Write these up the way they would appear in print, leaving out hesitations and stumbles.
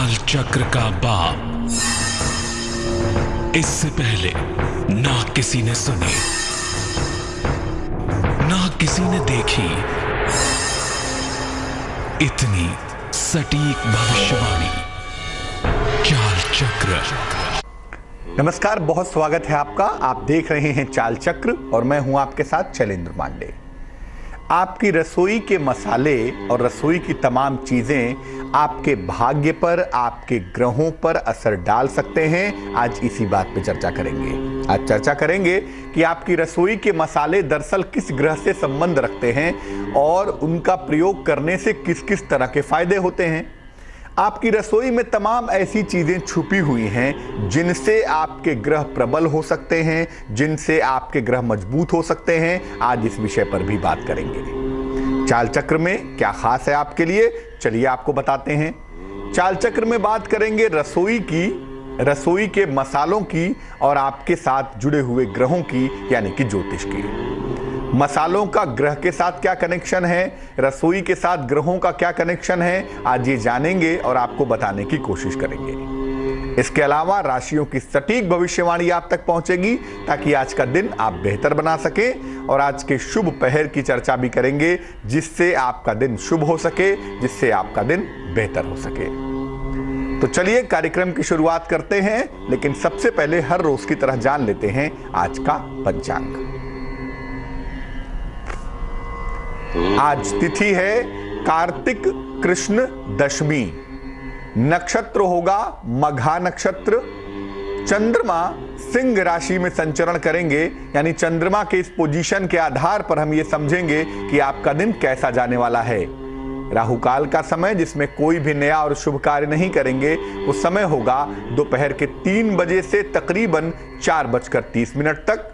चाल चक्र का बाप। इससे पहले ना किसी ने सुनी, ना किसी ने देखी इतनी सटीक भविष्यवाणी। चाल चक्र। नमस्कार, बहुत स्वागत है आपका। आप देख रहे हैं चाल चक्र और मैं हूं आपके साथ शैलेंद्र पांडे। आपकी रसोई के मसाले और रसोई की तमाम चीजें आपके भाग्य पर, आपके ग्रहों पर असर डाल सकते हैं। आज इसी बात पे चर्चा करेंगे। आज चर्चा करेंगे कि आपकी रसोई के मसाले दरअसल किस ग्रह से संबंध रखते हैं और उनका प्रयोग करने से किस किस तरह के फायदे होते हैं। आपकी रसोई में तमाम ऐसी चीजें छुपी हुई हैं जिनसे आपके ग्रह प्रबल हो सकते हैं, जिनसे आपके ग्रह मजबूत हो सकते हैं। आज इस विषय पर भी बात करेंगे। चाल चक्र में क्या खास है आपके लिए, चलिए आपको बताते हैं। चाल चक्र में बात करेंगे रसोई की, रसोई के मसालों की और आपके साथ जुड़े हुए ग्रहों की, यानी कि ज्योतिष की। मसालों का ग्रह के साथ क्या कनेक्शन है, रसोई के साथ ग्रहों का क्या कनेक्शन है, आज ये जानेंगे और आपको बताने की कोशिश करेंगे। इसके अलावा राशियों की सटीक भविष्यवाणी आप तक पहुंचेगी ताकि आज का दिन आप बेहतर बना सकें। और आज के शुभ पहर की चर्चा भी करेंगे जिससे आपका दिन शुभ हो सके, जिससे आपका दिन बेहतर हो सके। तो चलिए कार्यक्रम की शुरुआत करते हैं, लेकिन सबसे पहले हर रोज की तरह जान लेते हैं आज का पंचांग। आज तिथि है कार्तिक कृष्ण दशमी, नक्षत्र होगा मघा नक्षत्र। चंद्रमा सिंह राशि में संचरण करेंगे, यानी चंद्रमा के इस पोजीशन के आधार पर हम ये समझेंगे कि आपका दिन कैसा जाने वाला है। राहु काल का समय, जिसमें कोई भी नया और शुभ कार्य नहीं करेंगे, वो समय होगा दोपहर के 3 बजे से तकरीबन 4:30 तक।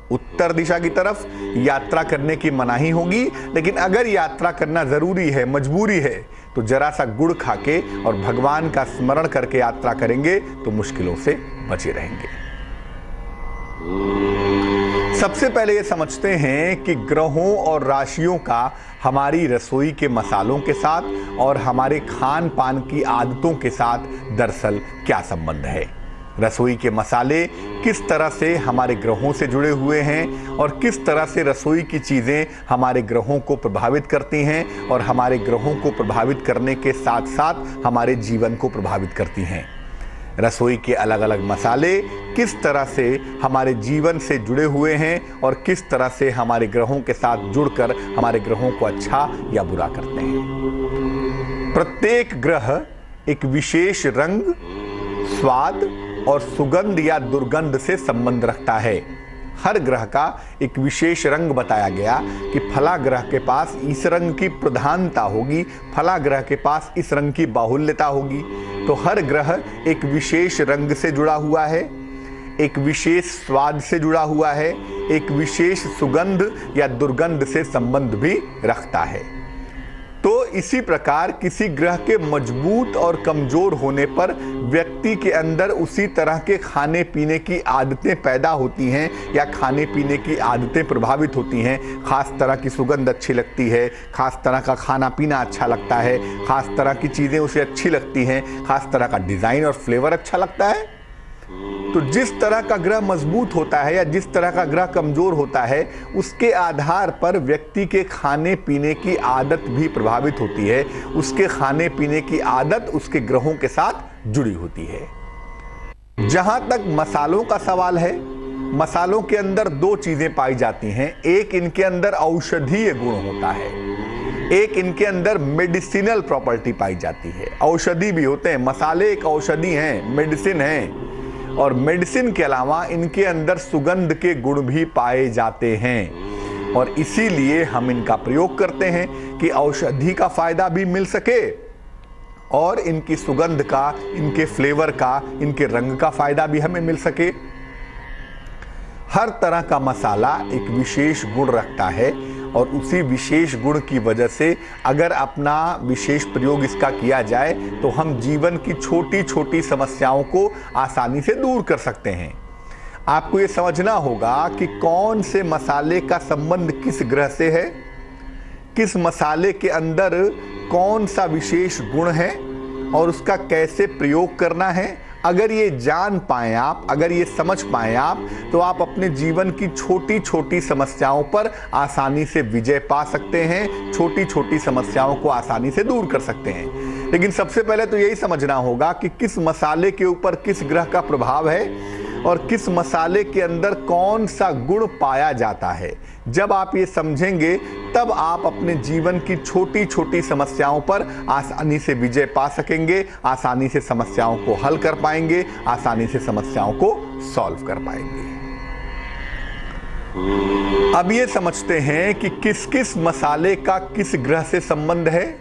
उत्तर दिशा की तरफ यात्रा करने की मनाही होगी, लेकिन अगर यात्रा करना जरूरी है, मजबूरी है, तो जरा सा गुड़ खाके और भगवान का स्मरण करके यात्रा करेंगे तो मुश्किलों से बचे रहेंगे। सबसे पहले ये समझते हैं कि ग्रहों और राशियों का हमारी रसोई के मसालों के साथ और हमारे खान पान की आदतों के साथ दरअसल क्या संबंध है। रसोई के मसाले किस तरह से हमारे ग्रहों से जुड़े हुए हैं और किस तरह से रसोई की चीज़ें हमारे ग्रहों को प्रभावित करती हैं और हमारे ग्रहों को प्रभावित करने के साथ साथ हमारे जीवन को प्रभावित करती हैं। रसोई के अलग अलग मसाले किस तरह से हमारे जीवन से जुड़े हुए हैं और किस तरह से हमारे ग्रहों के साथ जुड़कर हमारे ग्रहों को अच्छा या बुरा करते हैं। प्रत्येक ग्रह एक विशेष रंग, स्वाद और सुगंध या दुर्गंध से संबंध रखता है। हर ग्रह का एक विशेष रंग बताया गया कि फला ग्रह के पास इस रंग की प्रधानता होगी, फला ग्रह के पास इस रंग की बाहुल्यता होगी। तो हर ग्रह एक विशेष रंग से जुड़ा हुआ है, एक विशेष स्वाद से जुड़ा हुआ है, एक विशेष सुगंध या दुर्गंध से संबंध भी रखता है। तो इसी प्रकार किसी ग्रह के मजबूत और कमजोर होने पर व्यक्ति के अंदर उसी तरह के खाने पीने की आदतें पैदा होती हैं या खाने पीने की आदतें प्रभावित होती हैं। खास तरह की सुगंध अच्छी लगती है, खास तरह का खाना पीना अच्छा लगता है, खास तरह की चीज़ें उसे अच्छी लगती हैं, खास तरह का डिज़ाइन और फ्लेवर अच्छा लगता है। तो जिस तरह का ग्रह मजबूत होता है या जिस तरह का ग्रह कमजोर होता है, उसके आधार पर व्यक्ति के खाने पीने की आदत भी प्रभावित होती है। उसके खाने पीने की आदत उसके ग्रहों के साथ जुड़ी होती है। जहां तक मसालों का सवाल है, मसालों के अंदर 2 चीजें पाई जाती हैं। एक इनके अंदर औषधीय गुण होता है, एक इनके अंदर मेडिसिनल प्रॉपर्टी पाई जाती है। औषधि भी होते हैं, मसाले एक औषधि हैं, मेडिसिन हैं। और मेडिसिन के अलावा इनके अंदर सुगंध के गुण भी पाए जाते हैं और इसीलिए हम इनका प्रयोग करते हैं कि औषधि का फायदा भी मिल सके और इनकी सुगंध का, इनके फ्लेवर का, इनके रंग का फायदा भी हमें मिल सके। हर तरह का मसाला एक विशेष गुण रखता है और उसी विशेष गुण की वजह से अगर अपना विशेष प्रयोग इसका किया जाए तो हम जीवन की छोटी छोटी समस्याओं को आसानी से दूर कर सकते हैं। आपको ये समझना होगा कि कौन से मसाले का संबंध किस ग्रह से है, किस मसाले के अंदर कौन सा विशेष गुण है और उसका कैसे प्रयोग करना है, अगर ये जान पाएं आप, अगर ये समझ पाएं आप, तो आप अपने जीवन की छोटी छोटी समस्याओं पर आसानी से विजय पा सकते हैं, छोटी छोटी समस्याओं को आसानी से दूर कर सकते हैं। लेकिन सबसे पहले तो यही समझना होगा कि किस मसाले के ऊपर किस ग्रह का प्रभाव है और किस मसाले के अंदर कौन सा गुण पाया जाता है। जब आप ये समझेंगे तब आप अपने जीवन की छोटी छोटी समस्याओं पर आसानी से विजय पा सकेंगे, आसानी से समस्याओं को हल कर पाएंगे, आसानी से समस्याओं को सॉल्व कर पाएंगे। अब ये समझते हैं कि किस किस मसाले का किस ग्रह से संबंध है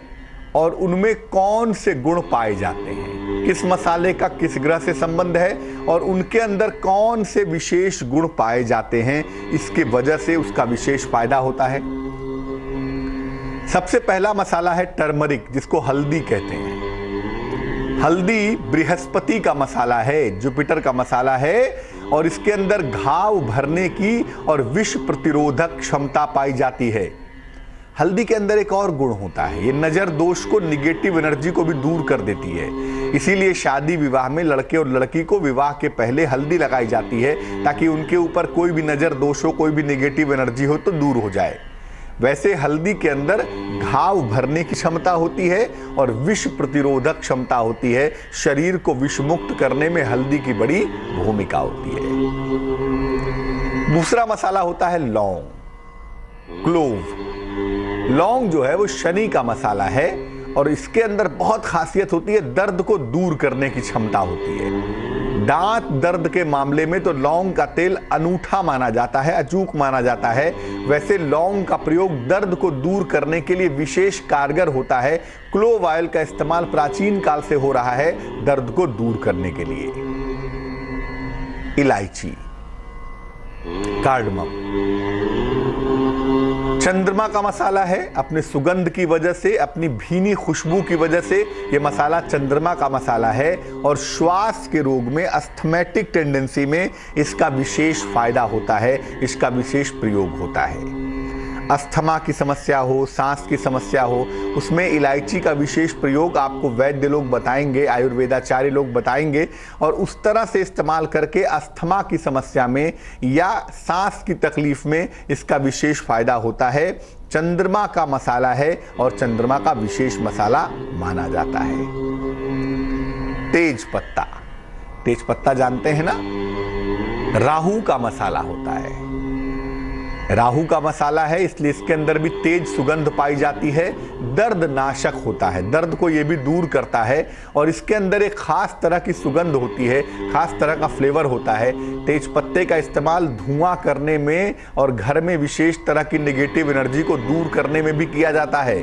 और उनमें कौन से गुण पाए जाते हैं। किस मसाले का किस ग्रह से संबंध है और उनके अंदर कौन से विशेष गुण पाए जाते हैं, इसके वजह से उसका विशेष फायदा होता है। सबसे पहला मसाला है टर्मरिक, जिसको हल्दी कहते हैं। हल्दी बृहस्पति का मसाला है, जुपिटर का मसाला है और इसके अंदर घाव भरने की और विष प्रतिरोधक क्षमता पाई जाती है। हल्दी के अंदर एक और गुण होता है, ये नजर दोष को, निगेटिव एनर्जी को भी दूर कर देती है। इसीलिए शादी विवाह में लड़के और लड़की को विवाह के पहले हल्दी लगाई जाती है ताकि उनके ऊपर कोई भी नजर दोष हो, कोई भी निगेटिव एनर्जी हो तो दूर हो जाए। वैसे हल्दी के अंदर घाव भरने की क्षमता होती है और विष प्रतिरोधक क्षमता होती है। शरीर को विषमुक्त करने में हल्दी की बड़ी भूमिका होती है। दूसरा मसाला होता है लौंग, क्लोव। लौंग जो है वो शनि का मसाला है और इसके अंदर बहुत खासियत होती है, दर्द को दूर करने की क्षमता होती है। दांत दर्द के मामले में तो लौंग का तेल अनूठा माना जाता है, अचूक माना जाता है। वैसे लौंग का प्रयोग दर्द को दूर करने के लिए विशेष कारगर होता है। क्लोव ऑयल का इस्तेमाल प्राचीन काल से हो रहा है दर्द को दूर करने के लिए। इलायची, कार्डमम चंद्रमा का मसाला है। अपने सुगंध की वजह से, अपनी भीनी खुशबू की वजह से ये मसाला चंद्रमा का मसाला है और श्वास के रोग में, अस्थमैटिक टेंडेंसी में इसका विशेष फायदा होता है, इसका विशेष प्रयोग होता है। अस्थमा की समस्या हो, सांस की समस्या हो, उसमें इलायची का विशेष प्रयोग आपको वैद्य लोग बताएंगे, आयुर्वेदाचार्य लोग बताएंगे और उस तरह से इस्तेमाल करके अस्थमा की समस्या में या सांस की तकलीफ में इसका विशेष फायदा होता है। चंद्रमा का मसाला है और चंद्रमा का विशेष मसाला माना जाता है। तेज पत्ता, तेज पत्ता जानते हैं ना, राहु का मसाला होता है। राहु का मसाला है इसलिए इसके अंदर भी तेज सुगंध पाई जाती है। दर्द नाशक होता है, दर्द को ये भी दूर करता है और इसके अंदर एक खास तरह की सुगंध होती है, खास तरह का फ्लेवर होता है। तेज पत्ते का इस्तेमाल धुआं करने में और घर में विशेष तरह की नेगेटिव एनर्जी को दूर करने में भी किया जाता है।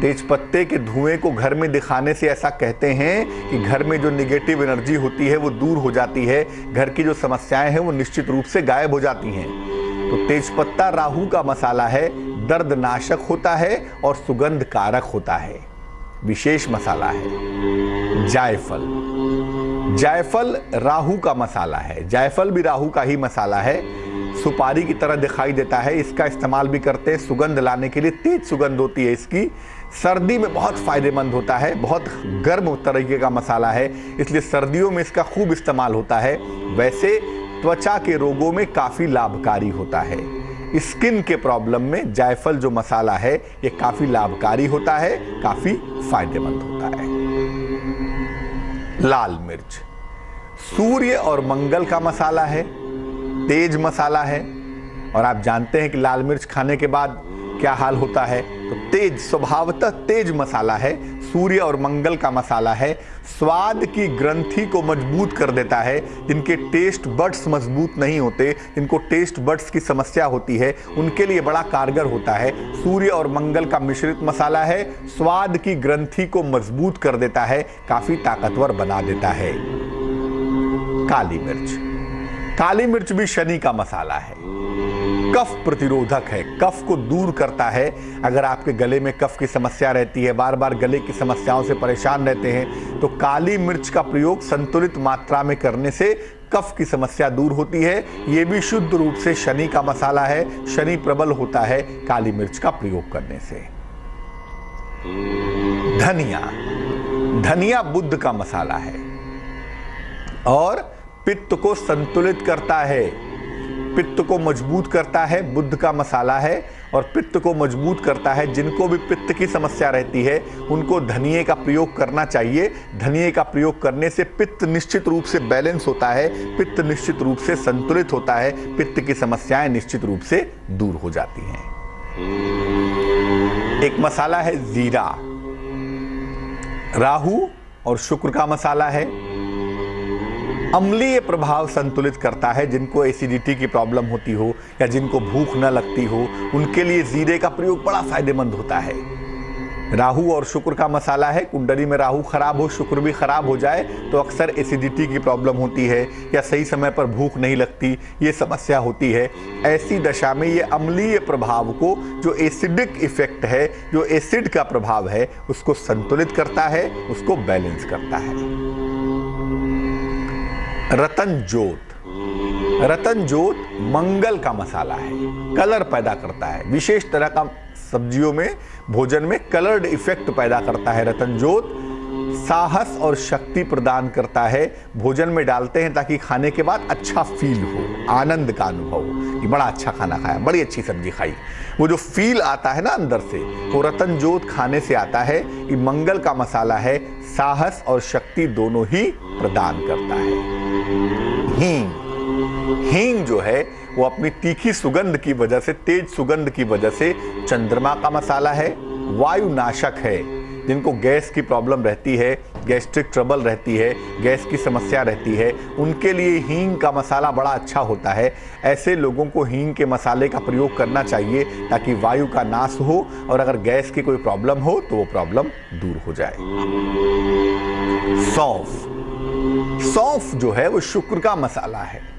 तेज पत्ते के धुएं को घर में दिखाने से ऐसा कहते हैं कि घर में जो निगेटिव एनर्जी होती है वो दूर हो जाती है, घर की जो समस्याएं हैं वो निश्चित रूप से गायब हो जाती हैं। तो तेजपत्ता राहु का मसाला है, दर्द नाशक होता है और सुगंध कारक होता है। विशेष मसाला है जायफल। जायफल राहु का मसाला है, जायफल भी राहु का ही मसाला है। सुपारी की तरह दिखाई देता है, इसका इस्तेमाल भी करते हैं सुगंध लाने के लिए, तेज सुगंध होती है इसकी। सर्दी में बहुत फायदेमंद होता है, बहुत गर्म तरीके का मसाला है, इसलिए सर्दियों में इसका खूब इस्तेमाल होता है। वैसे त्वचा के रोगों में काफी लाभकारी होता है। स्किन के प्रॉब्लम में जायफल जो मसाला है ये काफी लाभकारी होता है, काफी फायदेमंद होता है। लाल मिर्च सूर्य और मंगल का मसाला है, तेज मसाला है और आप जानते हैं कि लाल मिर्च खाने के बाद क्या हाल होता है। तो तेज, स्वभावतः तेज मसाला है, सूर्य और मंगल का मसाला है। स्वाद की ग्रंथि को मजबूत कर देता है। जिनके टेस्ट बड्स मजबूत नहीं होते, जिनको टेस्ट बड्स की समस्या होती है, उनके लिए बड़ा कारगर होता है। सूर्य और मंगल का मिश्रित मसाला है, स्वाद की ग्रंथि को मजबूत कर देता है, काफी ताकतवर बना देता है। काली मिर्च, काली मिर्च भी शनि का मसाला है, कफ प्रतिरोधक है, कफ को दूर करता है। अगर आपके गले में कफ की समस्या रहती है, बार बार गले की समस्याओं से परेशान रहते हैं, तो काली मिर्च का प्रयोग संतुलित मात्रा में करने से कफ की समस्या दूर होती है। यह भी शुद्ध रूप से शनि का मसाला है, शनि प्रबल होता है काली मिर्च का प्रयोग करने से। धनिया, धनिया बुध का मसाला है और पित्त को संतुलित करता है, पित्त को मजबूत करता है, बुध का मसाला है और पित्त को मजबूत करता है। जिनको भी पित्त की समस्या रहती है उनको धनिये का प्रयोग करना चाहिए। धनिये का प्रयोग करने से पित्त निश्चित रूप से बैलेंस होता है, पित्त निश्चित रूप से संतुलित होता है, पित्त की समस्याएं निश्चित रूप से दूर हो जाती हैं। एक मसाला है जीरा, राहु और शुक्र का मसाला है। अम्लीय प्रभाव संतुलित करता है। जिनको एसिडिटी की प्रॉब्लम होती हो या जिनको भूख न लगती हो उनके लिए जीरे का प्रयोग बड़ा फायदेमंद होता है। राहु और शुक्र का मसाला है। कुंडली में राहु खराब हो, शुक्र भी खराब हो जाए तो अक्सर एसिडिटी की प्रॉब्लम होती है या सही समय पर भूख नहीं लगती, ये समस्या होती है। ऐसी दशा में ये अम्लीय प्रभाव को, जो एसिडिक इफेक्ट है, जो एसिड का प्रभाव है, उसको संतुलित करता है, उसको बैलेंस करता है। रतन जोत मंगल का मसाला है, कलर पैदा करता है। विशेष तरह का सब्जियों में, भोजन में कलर्ड इफेक्ट पैदा करता है। रतन जोत साहस और शक्ति प्रदान करता है। भोजन में डालते हैं ताकि खाने के बाद अच्छा फील हो, आनंद का अनुभव हो कि बड़ा अच्छा खाना खाया, बड़ी अच्छी सब्जी खाई। वो जो फील आता है ना अंदर से, वो रतन जोत खाने से आता है। ये मंगल का मसाला है, साहस और शक्ति दोनों ही प्रदान करता है। हींग जो है वो अपनी तीखी सुगंध की वजह से, तेज सुगंध की वजह से चंद्रमा का मसाला है। वायुनाशक है। जिनको गैस की प्रॉब्लम रहती है, गैस्ट्रिक ट्रबल रहती है, गैस की समस्या रहती है, उनके लिए हींग का मसाला बड़ा अच्छा होता है। ऐसे लोगों को हींग के मसाले का प्रयोग करना चाहिए ताकि वायु का नाश हो और अगर गैस की कोई प्रॉब्लम हो तो वो प्रॉब्लम दूर हो जाए। सौंफ जो है वो शुक्र का मसाला है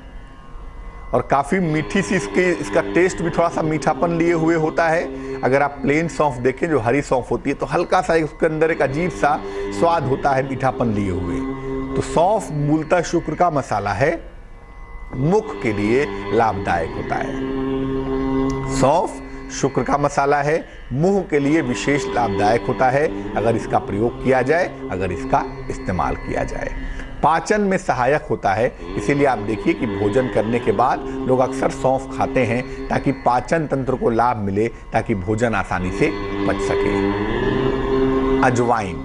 और काफी मीठी सी इसका टेस्ट भी थोड़ा सा मीठापन लिए हुए होता है। अगर आप प्लेन सौंफ देखें, जो हरी सौंफ होती है, तो हल्का सा उसके अंदर एक अजीब सा स्वाद होता है मीठापन लिए हुए। तो सौंफ मूलतः शुक्र का मसाला है, मुख के लिए लाभदायक होता है। सौंफ शुक्र का मसाला है, मुंह के लिए विशेष लाभदायक होता है अगर इसका प्रयोग किया जाए, अगर इसका इस्तेमाल किया जाए। पाचन में सहायक होता है, इसीलिए आप देखिए कि भोजन करने के बाद लोग अक्सर सौंफ खाते हैं ताकि पाचन तंत्र को लाभ मिले, ताकि भोजन आसानी से पच सके। अजवाइन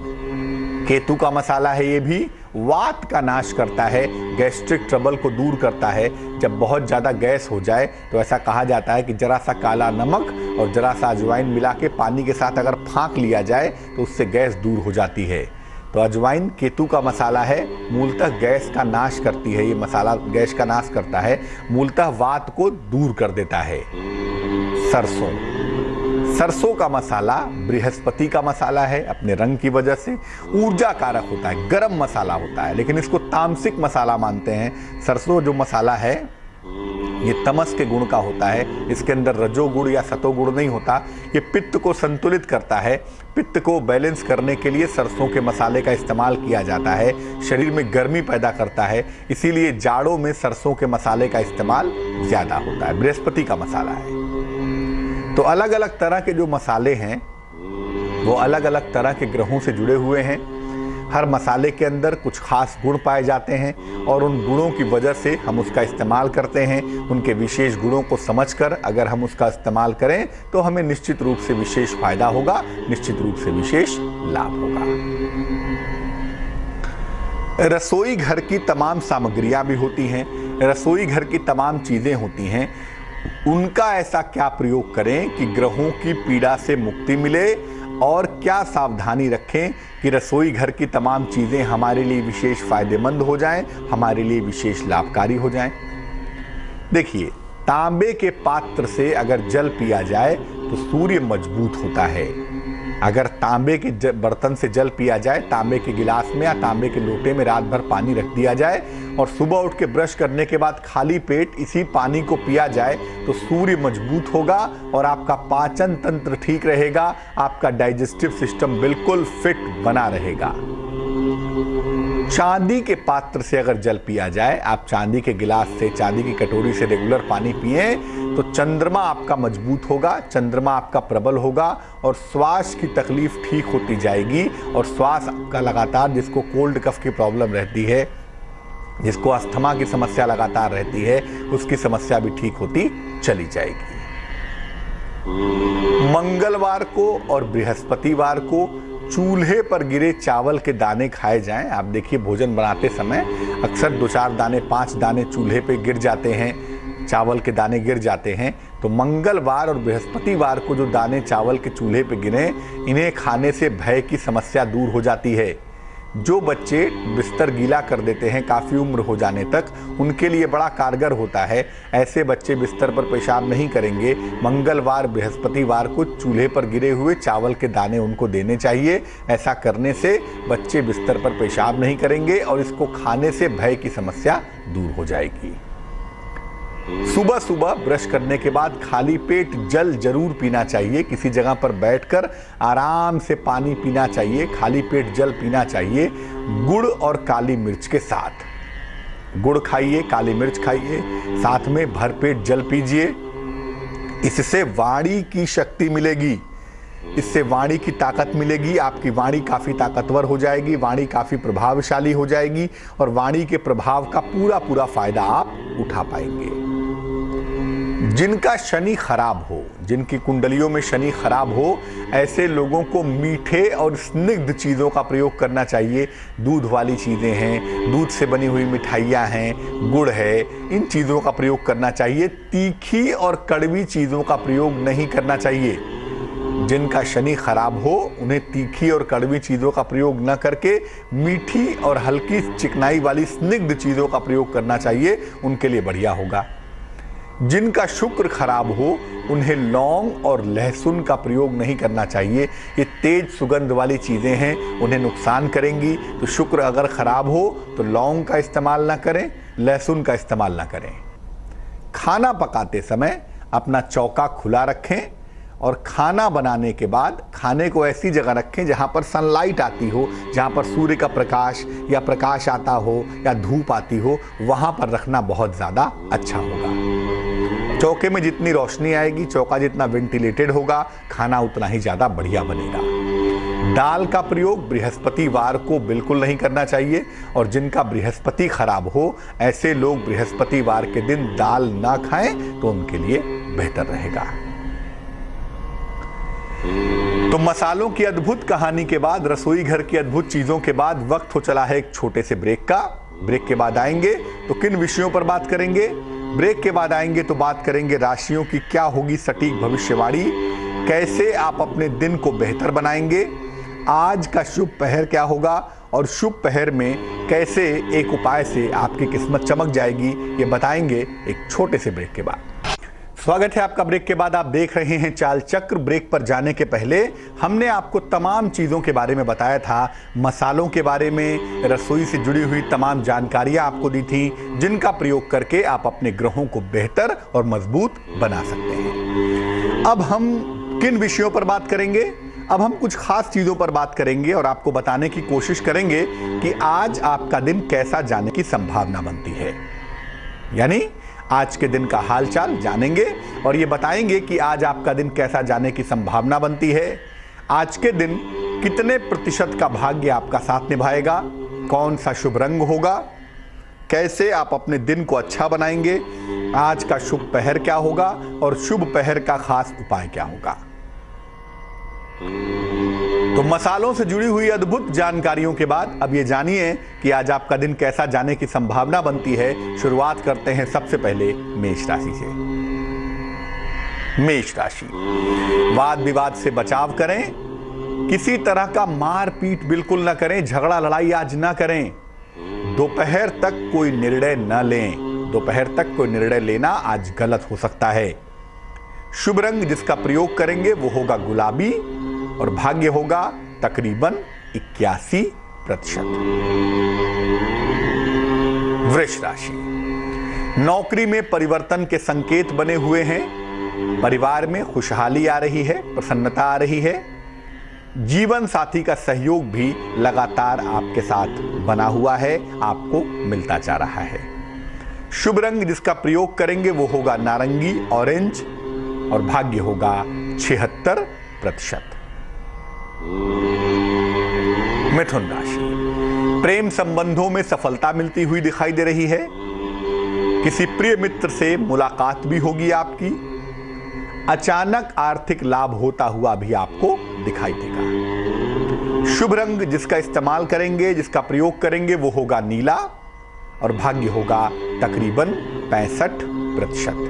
केतु का मसाला है। ये भी वात का नाश करता है, गैस्ट्रिक ट्रबल को दूर करता है। जब बहुत ज़्यादा गैस हो जाए तो ऐसा कहा जाता है कि जरा सा काला नमक और जरा सा अजवाइन मिला के पानी के साथ अगर फाँक लिया जाए तो उससे गैस दूर हो जाती है। तो अजवाइन केतु का मसाला है, मूलतः गैस का नाश करती है। ये मसाला गैस का नाश करता है, मूलतः वात को दूर कर देता है। सरसों का मसाला बृहस्पति का मसाला है। अपने रंग की वजह से ऊर्जा कारक होता है, गरम मसाला होता है, लेकिन इसको तामसिक मसाला मानते हैं। सरसों जो मसाला है ये तमस के गुण का होता है, इसके अंदर रजोगुण या सतोगुण नहीं होता। ये पित्त को संतुलित करता है, पित्त को बैलेंस करने के लिए सरसों के मसाले का इस्तेमाल किया जाता है। शरीर में गर्मी पैदा करता है, इसीलिए जाड़ों में सरसों के मसाले का इस्तेमाल ज़्यादा होता है। बृहस्पति का मसाला है। तो अलग अलग तरह के जो मसाले हैं वो अलग अलग तरह के ग्रहों से जुड़े हुए हैं। हर मसाले के अंदर कुछ खास गुण पाए जाते हैं और उन गुणों की वजह से हम उसका इस्तेमाल करते हैं। उनके विशेष गुणों को समझकर अगर हम उसका इस्तेमाल करें तो हमें निश्चित रूप से विशेष फायदा होगा, निश्चित रूप से विशेष लाभ होगा। रसोई घर की तमाम सामग्रियां भी होती हैं, रसोई घर की तमाम चीज़ें होती हैं। उनका ऐसा क्या प्रयोग करें कि ग्रहों की पीड़ा से मुक्ति मिले और क्या सावधानी रखें कि रसोई घर की तमाम चीज़ें हमारे लिए विशेष फायदेमंद हो जाएं, हमारे लिए विशेष लाभकारी हो जाएं। देखिए, तांबे के पात्र से अगर जल पिया जाए तो सूर्य मजबूत होता है। अगर तांबे के बर्तन से जल पिया जाए, तांबे के गिलास में या तांबे के लोटे में रात भर पानी रख दिया जाए और सुबह उठ के ब्रश करने के बाद खाली पेट इसी पानी को पिया जाए तो सूर्य मजबूत होगा और आपका पाचन तंत्र ठीक रहेगा, आपका डाइजेस्टिव सिस्टम बिल्कुल फिट बना रहेगा। चांदी के पात्र से अगर जल पिया जाए, आप चांदी के गिलास से, चांदी की कटोरी से रेगुलर पानी पिए तो चंद्रमा आपका मजबूत होगा, चंद्रमा आपका प्रबल होगा और श्वास की तकलीफ ठीक होती जाएगी और श्वास आपका लगातार, जिसको कोल्ड कफ की प्रॉब्लम रहती है, जिसको अस्थमा की समस्या लगातार रहती है, उसकी समस्या भी ठीक होती चली जाएगी। मंगलवार को और बृहस्पतिवार को चूल्हे पर गिरे चावल के दाने खाए जाएं। आप देखिए भोजन बनाते समय अक्सर 2-4 दाने 5 दाने चूल्हे पे गिर जाते हैं, चावल के दाने गिर जाते हैं। तो मंगलवार और बृहस्पतिवार को जो दाने चावल के चूल्हे पे गिरे, इन्हें खाने से भय की समस्या दूर हो जाती है। जो बच्चे बिस्तर गीला कर देते हैं काफ़ी उम्र हो जाने तक, उनके लिए बड़ा कारगर होता है। ऐसे बच्चे बिस्तर पर पेशाब नहीं करेंगे। मंगलवार बृहस्पतिवार को चूल्हे पर गिरे हुए चावल के दाने उनको देने चाहिए। ऐसा करने से बच्चे बिस्तर पर पेशाब नहीं करेंगे और इसको खाने से भय की समस्या दूर हो जाएगी। सुबह सुबह ब्रश करने के बाद खाली पेट जल जरूर पीना चाहिए। किसी जगह पर बैठकर आराम से पानी पीना चाहिए, खाली पेट जल पीना चाहिए, गुड़ और काली मिर्च के साथ। गुड़ खाइए, काली मिर्च खाइए, साथ में भरपेट जल पीजिए। इससे वाणी की शक्ति मिलेगी, इससे वाणी की ताकत मिलेगी। आपकी वाणी काफ़ी ताकतवर हो जाएगी, वाणी काफ़ी प्रभावशाली हो जाएगी और वाणी के प्रभाव का पूरा फायदा आप उठा पाएंगे। जिनका शनि खराब हो, जिनकी कुंडलियों में शनि खराब हो, ऐसे लोगों को मीठे और स्निग्ध चीज़ों का प्रयोग करना चाहिए। दूध वाली चीज़ें हैं, दूध से बनी हुई मिठाइयाँ हैं, गुड़ है, इन चीज़ों का प्रयोग करना चाहिए। तीखी और कड़वी चीज़ों का प्रयोग नहीं करना चाहिए। जिनका शनि खराब हो, उन्हें तीखी और कड़वी चीज़ों का प्रयोग न करके मीठी और हल्की चिकनाई वाली स्निग्ध चीज़ों का प्रयोग करना चाहिए, उनके लिए बढ़िया होगा। जिनका शुक्र खराब हो, उन्हें लौंग और लहसुन का प्रयोग नहीं करना चाहिए। ये तेज सुगंध वाली चीज़ें हैं, उन्हें नुकसान करेंगी। तो शुक्र अगर खराब हो तो लौंग का इस्तेमाल ना करें, लहसुन का इस्तेमाल ना करें। खाना पकाते समय अपना चौका खुला रखें और खाना बनाने के बाद खाने को ऐसी जगह रखें जहाँ पर सनलाइट आती हो, जहाँ पर सूर्य का प्रकाश या प्रकाश आता हो या धूप आती हो, वहाँ पर रखना बहुत ज़्यादा अच्छा होगा। चौके में जितनी रोशनी आएगी, चौका जितना वेंटिलेटेड होगा, खाना उतना ही ज़्यादा बढ़िया बनेगा। दाल का प्रयोग बृहस्पतिवार को बिल्कुल नहीं करना चाहिए और जिनका बृहस्पति खराब हो, ऐसे लोग बृहस्पतिवार के दिन दाल ना खाएं तो उनके लिए बेहतर रहेगा। तो मसालों की अद्भुत कहानी के बाद, रसोई घर की अद्भुत चीजों के बाद वक्त हो चला है एक छोटे से ब्रेक का। ब्रेक के बाद आएंगे तो किन विषयों पर बात करेंगे? ब्रेक के बाद आएंगे तो बात करेंगे राशियों की क्या होगी सटीक भविष्यवाणी, कैसे आप अपने दिन को बेहतर बनाएंगे, आज का शुभ पहर क्या होगा और शुभ पहर में कैसे एक उपाय से आपकी किस्मत चमक जाएगी, ये बताएंगे एक छोटे से ब्रेक के बाद। स्वागत है आपका ब्रेक के बाद। आप देख रहे हैं चाल चक्र। ब्रेक पर जाने के पहले हमने आपको तमाम चीज़ों के बारे में बताया था, मसालों के बारे में, रसोई से जुड़ी हुई तमाम जानकारियां आपको दी थी, जिनका प्रयोग करके आप अपने ग्रहों को बेहतर और मजबूत बना सकते हैं। अब हम किन विषयों पर बात करेंगे? अब हम कुछ खास चीज़ों पर बात करेंगे और आपको बताने की कोशिश करेंगे कि आज आपका दिन कैसा जाने की संभावना बनती है। यानी आज के दिन का हालचाल जानेंगे और ये बताएंगे कि आज आपका दिन कैसा जाने की संभावना बनती है। आज के दिन कितने प्रतिशत का भाग्य आपका साथ निभाएगा, कौन सा शुभ रंग होगा, कैसे आप अपने दिन को अच्छा बनाएंगे, आज का शुभ पहर क्या होगा और शुभ पहर का खास उपाय क्या होगा। तो मसालों से जुड़ी हुई अद्भुत जानकारियों के बाद अब ये जानिए कि आज आपका दिन कैसा जाने की संभावना बनती है। शुरुआत करते हैं सबसे पहले मेष राशि से। मेष राशि, वाद विवाद से बचाव करें, किसी तरह का मार पीट बिल्कुल ना करें, झगड़ा लड़ाई आज ना करें, दोपहर तक कोई निर्णय न लें, दोपहर तक कोई निर्णय लेना आज गलत हो सकता है। शुभ रंग जिसका प्रयोग करेंगे वो होगा गुलाबी और भाग्य होगा तकरीबन 81%। वृष राशि, नौकरी में परिवर्तन के संकेत बने हुए हैं, परिवार में खुशहाली आ रही है, प्रसन्नता आ रही है, जीवन साथी का सहयोग भी लगातार आपके साथ बना हुआ है, आपको मिलता जा रहा है। शुभ रंग जिसका प्रयोग करेंगे वो होगा नारंगी ऑरेंज और भाग्य होगा 76%। मिथुन राशि, प्रेम संबंधों में सफलता मिलती हुई दिखाई दे रही है। किसी प्रिय मित्र से मुलाकात भी होगी आपकी। अचानक आर्थिक लाभ होता हुआ भी आपको दिखाई देगा। शुभ रंग जिसका इस्तेमाल करेंगे, जिसका प्रयोग करेंगे वो होगा नीला और भाग्य होगा तकरीबन 65%।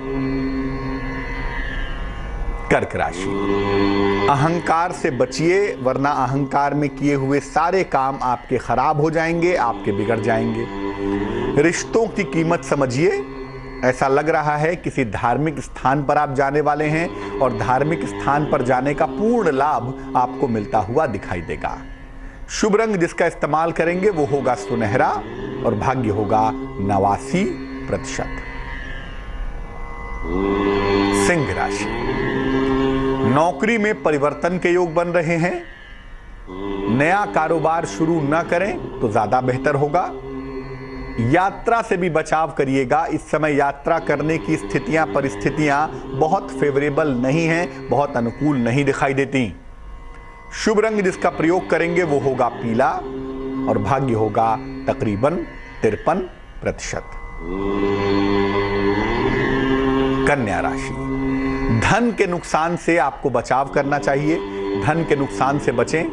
कर्क राशि, अहंकार से बचिए वरना अहंकार में किए हुए सारे काम आपके खराब हो जाएंगे, आपके बिगड़ जाएंगे। रिश्तों की कीमत समझिए। ऐसा लग रहा है किसी धार्मिक स्थान पर आप जाने वाले हैं और धार्मिक स्थान पर जाने का पूर्ण लाभ आपको मिलता हुआ दिखाई देगा। शुभ रंग जिसका इस्तेमाल करेंगे वो होगा सुनहरा और भाग्य होगा 89%। सिंह राशि, नौकरी में परिवर्तन के योग बन रहे हैं। नया कारोबार शुरू न करें तो ज्यादा बेहतर होगा। यात्रा से भी बचाव करिएगा। इस समय यात्रा करने की स्थितियां परिस्थितियां बहुत फेवरेबल नहीं हैं, बहुत अनुकूल नहीं दिखाई देती। शुभ रंग जिसका प्रयोग करेंगे वो होगा पीला और भाग्य होगा तकरीबन 53%। कन्या राशि, धन के नुकसान से आपको बचाव करना चाहिए। धन के नुकसान से बचें।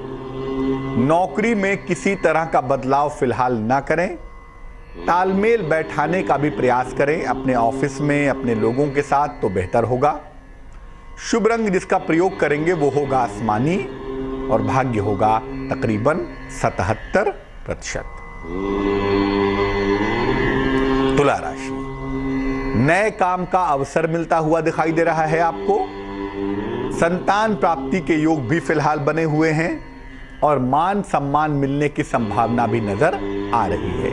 नौकरी में किसी तरह का बदलाव फिलहाल ना करें। तालमेल बैठाने का भी प्रयास करें अपने ऑफिस में, अपने लोगों के साथ, तो बेहतर होगा। शुभ रंग जिसका प्रयोग करेंगे वो होगा आसमानी और भाग्य होगा तकरीबन 77%। तुला राशि, नए काम का अवसर मिलता हुआ दिखाई दे रहा है आपको। संतान प्राप्ति के योग भी फिलहाल बने हुए हैं और मान सम्मान मिलने की संभावना भी नजर आ रही है।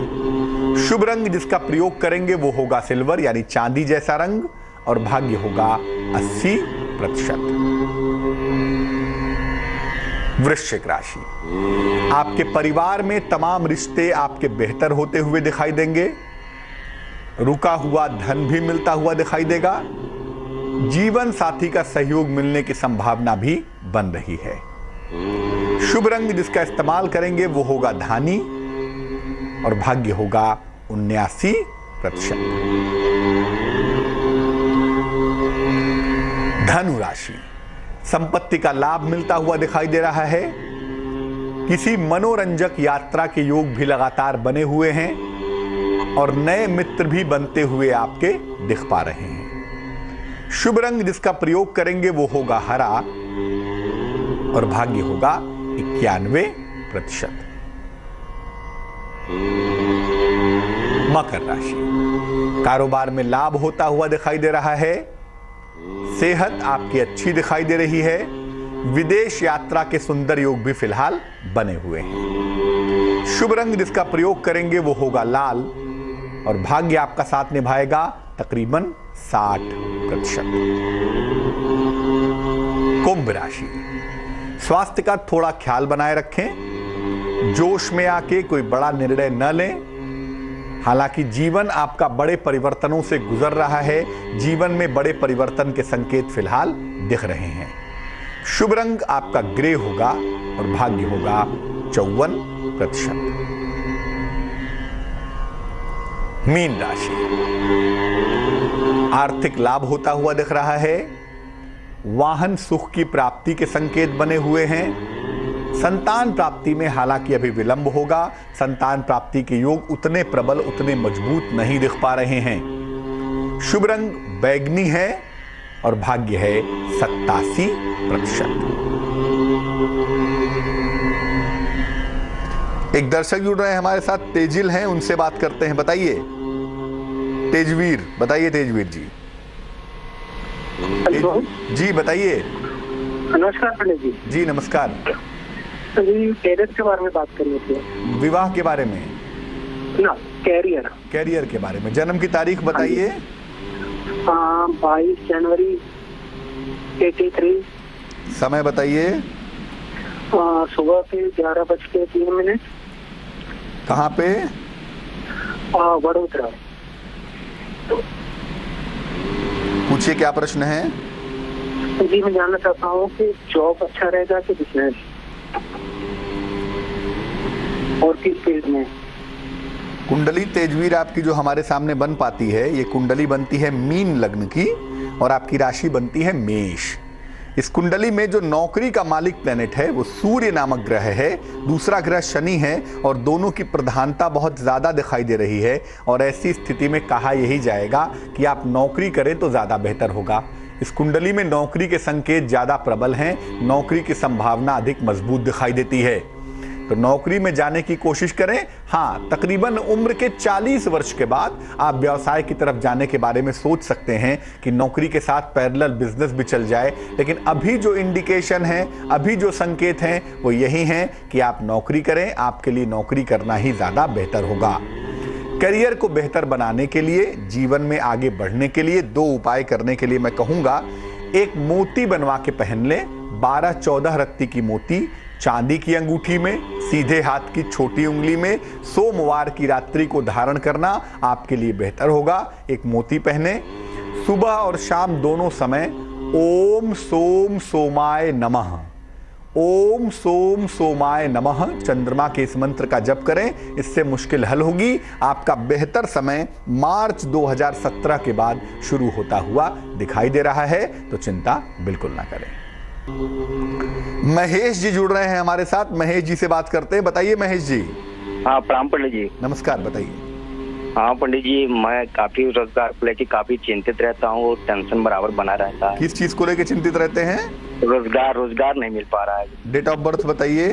शुभ रंग जिसका प्रयोग करेंगे वो होगा सिल्वर यानी चांदी जैसा रंग और भाग्य होगा 80%। वृश्चिक राशि, आपके परिवार में तमाम रिश्ते आपके बेहतर होते हुए दिखाई देंगे। रुका हुआ धन भी मिलता हुआ दिखाई देगा। जीवन साथी का सहयोग मिलने की संभावना भी बन रही है। शुभ रंग जिसका इस्तेमाल करेंगे वो होगा धानी और भाग्य होगा 79%। धनु राशि, संपत्ति का लाभ मिलता हुआ दिखाई दे रहा है। किसी मनोरंजक यात्रा के योग भी लगातार बने हुए हैं और नए मित्र भी बनते हुए आपके दिख पा रहे हैं। शुभ रंग जिसका प्रयोग करेंगे वो होगा हरा और भाग्य होगा 91%। मकर राशि, कारोबार में लाभ होता हुआ दिखाई दे रहा है। सेहत आपकी अच्छी दिखाई दे रही है। विदेश यात्रा के सुंदर योग भी फिलहाल बने हुए हैं। शुभ रंग जिसका प्रयोग करेंगे वो होगा लाल और भाग्य आपका साथ निभाएगा तकरीबन 60%। कुंभ राशि, स्वास्थ्य का थोड़ा ख्याल बनाए रखें। जोश में आके कोई बड़ा निर्णय न लें। हालांकि जीवन आपका बड़े परिवर्तनों से गुजर रहा है। जीवन में बड़े परिवर्तन के संकेत फिलहाल दिख रहे हैं। शुभ रंग आपका ग्रे होगा और भाग्य होगा 54%। मीन राशि, आर्थिक लाभ होता हुआ दिख रहा है। वाहन सुख की प्राप्ति के संकेत बने हुए हैं। संतान प्राप्ति में हालांकि अभी विलंब होगा। संतान प्राप्ति के योग उतने प्रबल, उतने मजबूत नहीं दिख पा रहे हैं। शुभ रंग बैगनी है और भाग्य है 87%। एक दर्शक जुड़ रहे हैं हमारे साथ, तेजिल हैं, उनसे बात करते हैं। बताइए तेजवीर, बताइए तेजवीर जी। हेलो जी बताइए। नमस्कार पंडित जी। जी नमस्कार। जी कैरियर के बारे में बात करनी थी। विवाह के बारे में ना, कैरियर कैरियर के बारे में। जन्म की तारीख बताइए। 22 जनवरी 83। समय बताइए। सुबह के 11:03। कहाँ पे? वडोदरा। पूछिए क्या प्रश्न है। जी मैं जानना चाहता हूँ कि जॉब अच्छा रहेगा कि बिजनेस, और किस फील्ड में। कुंडली तेजवीर आपकी जो हमारे सामने बन पाती है, ये कुंडली बनती है मीन लग्न की और आपकी राशि बनती है मेष। इस कुंडली में जो नौकरी का मालिक प्लेनेट है वो सूर्य नामक ग्रह है, दूसरा ग्रह शनि है और दोनों की प्रधानता बहुत ज़्यादा दिखाई दे रही है। और ऐसी स्थिति में कहा यही जाएगा कि आप नौकरी करें तो ज़्यादा बेहतर होगा। इस कुंडली में नौकरी के संकेत ज़्यादा प्रबल हैं, नौकरी की संभावना अधिक मजबूत दिखाई देती है, तो नौकरी में जाने की कोशिश करें। हाँ, तकरीबन उम्र के 40 वर्ष के बाद आप व्यवसाय की तरफ जाने के बारे में सोच सकते हैं कि नौकरी के साथ पैरेलल बिजनेस भी चल जाए, लेकिन अभी जो इंडिकेशन है, अभी जो संकेत हैं वो यही हैं कि आप नौकरी करें, आपके लिए नौकरी करना ही ज़्यादा बेहतर होगा। करियर को बेहतर बनाने के लिए, जीवन में आगे बढ़ने के लिए 2 उपाय करने के लिए मैं कहूँगा। एक मोती बनवा के पहन लें, 12-14 रत्ती की मोती चांदी की अंगूठी में, सीधे हाथ की छोटी उंगली में, सोमवार की रात्रि को धारण करना आपके लिए बेहतर होगा। एक मोती पहने, सुबह और शाम दोनों समय ओम सोम सोमाय नमः, ओम सोम सोमाय नमः चंद्रमा के इस मंत्र का जप करें, इससे मुश्किल हल होगी। आपका बेहतर समय मार्च 2017 के बाद शुरू होता हुआ दिखाई दे रहा है, तो चिंता बिल्कुल ना करें। महेश जी जुड़ रहे हैं हमारे साथ, महेश जी से बात करते हैं। बताइए महेश जी। हाँ प्रणाम पंडित जी। नमस्कार, बताइए। हाँ पंडित जी, मैं काफी रोजगार को लेकर काफी चिंतित रहता हूँ, टेंशन बराबर बना रहता है। किस चीज को लेकर चिंतित रहते हैं? रोजगार नहीं मिल पा रहा है। डेट ऑफ बर्थ बताइए।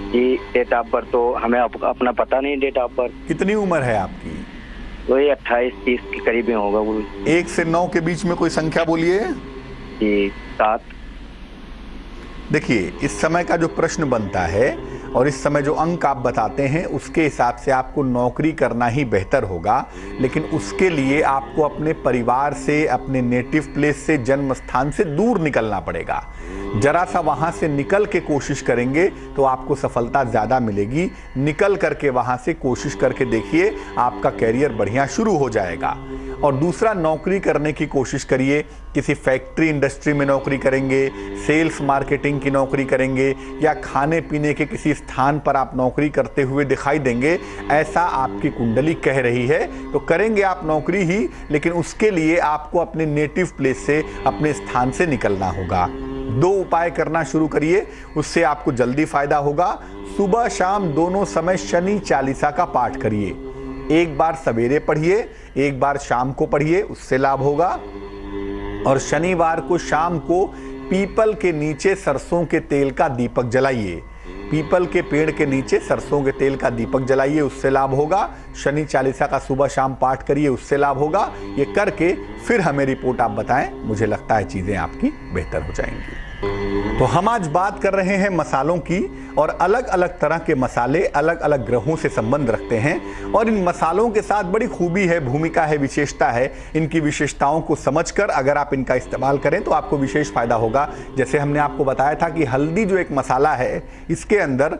जी डेट ऑफ बर्थ तो हमें अपना पता नहीं। डेट ऑफ बर्थ कितनी उम्र है आपकी? वही 28-30 के करीब ही होगा। वो 1 से 9 के बीच में कोई संख्या बोलिए। जी 7। देखिए, इस समय का जो प्रश्न बनता है और इस समय जो अंक आप बताते हैं उसके हिसाब से आपको नौकरी करना ही बेहतर होगा, लेकिन उसके लिए आपको अपने परिवार से, अपने नेटिव प्लेस से, जन्म स्थान से दूर निकलना पड़ेगा। जरा सा वहाँ से निकल के कोशिश करेंगे तो आपको सफलता ज़्यादा मिलेगी। निकल करके वहाँ से कोशिश करके देखिए, आपका कैरियर बढ़िया शुरू हो जाएगा। और दूसरा, नौकरी करने की कोशिश करिए। किसी फैक्ट्री इंडस्ट्री में नौकरी करेंगे, सेल्स मार्केटिंग की नौकरी करेंगे, या खाने पीने के किसी स्थान पर आप नौकरी करते हुए दिखाई देंगे, ऐसा आपकी कुंडली कह रही है। तो करेंगे आप नौकरी ही, लेकिन उसके लिए आपको अपने नेटिव प्लेस से, अपने स्थान से निकलना होगा। 2 उपाय करना शुरू करिए, उससे आपको जल्दी फायदा होगा। सुबह शाम दोनों समय शनि चालीसा का पाठ करिए। एक बार सवेरे पढ़िए, एक बार शाम को पढ़िए, उससे लाभ होगा। और शनिवार को शाम को पीपल के नीचे सरसों के तेल का दीपक जलाइए। पीपल के पेड़ के नीचे सरसों के तेल का दीपक जलाइए, उससे लाभ होगा। शनि चालीसा का सुबह शाम पाठ करिए, उससे लाभ होगा। ये करके फिर हमें रिपोर्ट आप बताएं, मुझे लगता है चीज़ें आपकी बेहतर हो जाएंगी। तो हम आज बात कर रहे हैं मसालों की, और अलग अलग तरह के मसाले अलग अलग ग्रहों से संबंध रखते हैं। और इन मसालों के साथ बड़ी खूबी है, भूमिका है, विशेषता है। इनकी विशेषताओं को समझकर अगर आप इनका इस्तेमाल करें तो आपको विशेष फायदा होगा। जैसे हमने आपको बताया था कि हल्दी जो एक मसाला है, इसके अंदर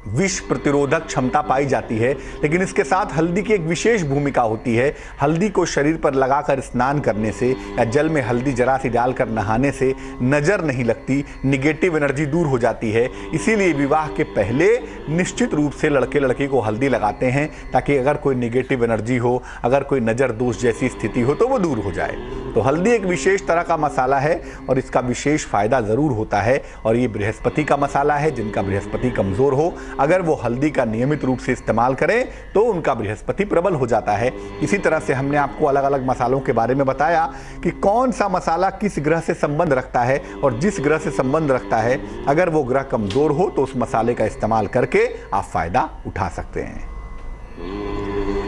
विष प्रतिरोधक क्षमता पाई जाती है, लेकिन इसके साथ हल्दी की एक विशेष भूमिका होती है। हल्दी को शरीर पर लगाकर स्नान करने से या जल में हल्दी जरा सी डालकर नहाने से नज़र नहीं लगती, निगेटिव एनर्जी दूर हो जाती है। इसीलिए विवाह के पहले निश्चित रूप से लड़के लड़की को हल्दी लगाते हैं, ताकि अगर कोई निगेटिव एनर्जी हो, अगर कोई नज़र दोष जैसी स्थिति हो तो वो दूर हो जाए। तो हल्दी एक विशेष तरह का मसाला है और इसका विशेष फायदा ज़रूर होता है। और ये बृहस्पति का मसाला है। जिनका बृहस्पति कमज़ोर हो, अगर वो हल्दी का नियमित रूप से इस्तेमाल करें तो उनका बृहस्पति प्रबल हो जाता है। इसी तरह से हमने आपको अलग अलग मसालों के बारे में बताया कि कौन सा मसाला किस ग्रह से संबंध रखता है, और जिस ग्रह से संबंध रखता है अगर वो ग्रह कमज़ोर हो तो उस मसाले का इस्तेमाल करके आप फायदा उठा सकते हैं।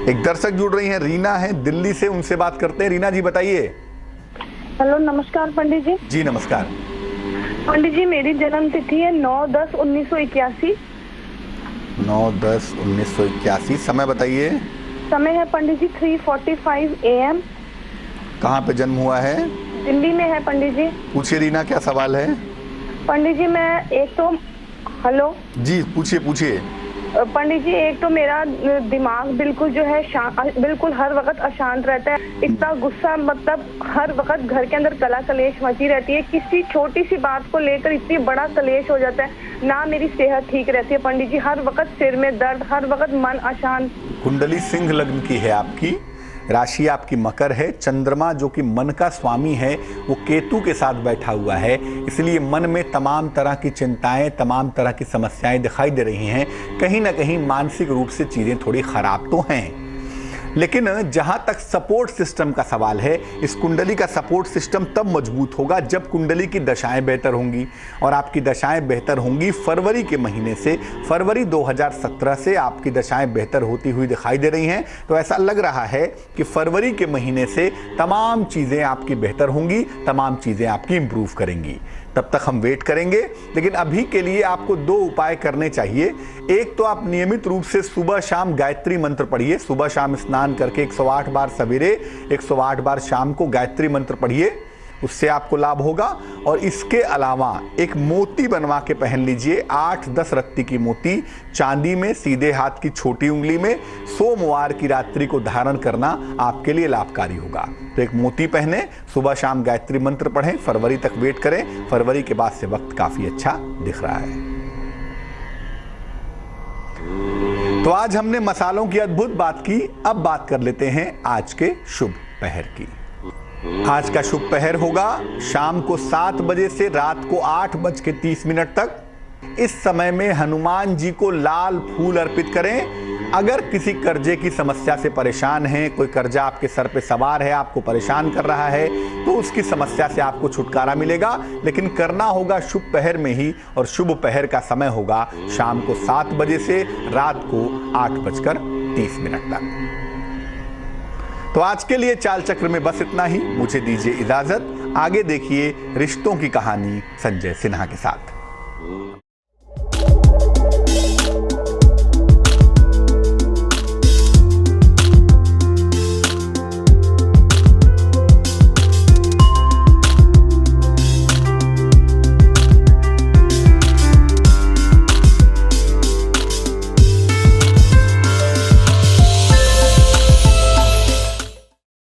एक दर्शक जुड़ रही हैं, रीना है दिल्ली से, उनसे बात करते हैं। रीना जी बताइए। हेलो, नमस्कार पंडित जी। जी नमस्कार। पंडित जी, मेरी जन्म तिथि है 9/10/1981। 9/10/1981। समय बताइए। समय है पंडित जी 3:45 AM। कहाँ पे जन्म हुआ है? दिल्ली में है पंडित जी। पूछिए रीना, क्या सवाल है? पंडित जी, मैं एक तो हेलो जी पूछिए पूछिए। पंडित जी, एक तो मेरा दिमाग बिल्कुल जो है बिल्कुल हर वक्त अशांत रहता है। इतना गुस्सा, मतलब हर वक्त घर के अंदर कला कलेश मची रहती है। किसी छोटी सी बात को लेकर इतनी बड़ा कलेश हो जाता है। ना मेरी सेहत ठीक रहती है पंडित जी, हर वक्त सिर में दर्द, हर वक्त मन अशांत। कुंडली सिंह लग्न की है आपकी, राशि आपकी मकर है। चंद्रमा जो कि मन का स्वामी है वो केतु के साथ बैठा हुआ है, इसलिए मन में तमाम तरह की चिंताएं, तमाम तरह की समस्याएं दिखाई दे रही हैं। कहीं ना कहीं मानसिक रूप से चीज़ें थोड़ी खराब तो हैं, लेकिन जहां तक सपोर्ट सिस्टम का सवाल है, इस कुंडली का सपोर्ट सिस्टम तब मजबूत होगा जब कुंडली की दशाएं बेहतर होंगी। और आपकी दशाएं बेहतर होंगी फरवरी के महीने से। फरवरी 2017 से आपकी दशाएं बेहतर होती हुई दिखाई दे रही हैं। तो ऐसा लग रहा है कि फरवरी के महीने से तमाम चीज़ें आपकी बेहतर होंगी, तमाम चीज़ें आपकी इम्प्रूव करेंगी। तब तक हम वेट करेंगे, लेकिन अभी के लिए आपको 2 उपाय करने चाहिए। एक तो आप नियमित रूप से सुबह शाम गायत्री मंत्र पढ़िए। सुबह शाम स्नान करके 108 बार सवेरे, 108 बार शाम को गायत्री मंत्र पढ़िए, उससे आपको लाभ होगा। और इसके अलावा एक मोती बनवा के पहन लीजिए, 8-10 रत्ती की मोती, चांदी में, सीधे हाथ की छोटी उंगली में। सोमवार की रात्रि को धारण करना आपके लिए लाभकारी होगा। तो एक मोती पहने, सुबह शाम गायत्री मंत्र पढ़ें, फरवरी तक वेट करें। फरवरी के बाद से वक्त काफी अच्छा दिख रहा है। तो आज हमने मसालों की अद्भुत बात की, अब बात कर लेते हैं आज के शुभ पहर की। आज का शुभ पहर होगा शाम को 7 बजे से रात को 8:30 तक। इस समय में हनुमान जी को लाल फूल अर्पित करें। अगर किसी कर्जे की समस्या से परेशान हैं, कोई कर्जा आपके सर पे सवार है, आपको परेशान कर रहा है, तो उसकी समस्या से आपको छुटकारा मिलेगा। लेकिन करना होगा शुभ पहर में ही, और शुभ पहर का समय होगा शाम को 7 बजे से रात को 8:30 तक। तो आज के लिए चाल चक्र में बस इतना ही। मुझे दीजिए इजाजत। आगे देखिए रिश्तों की कहानी संजय सिन्हा के साथ।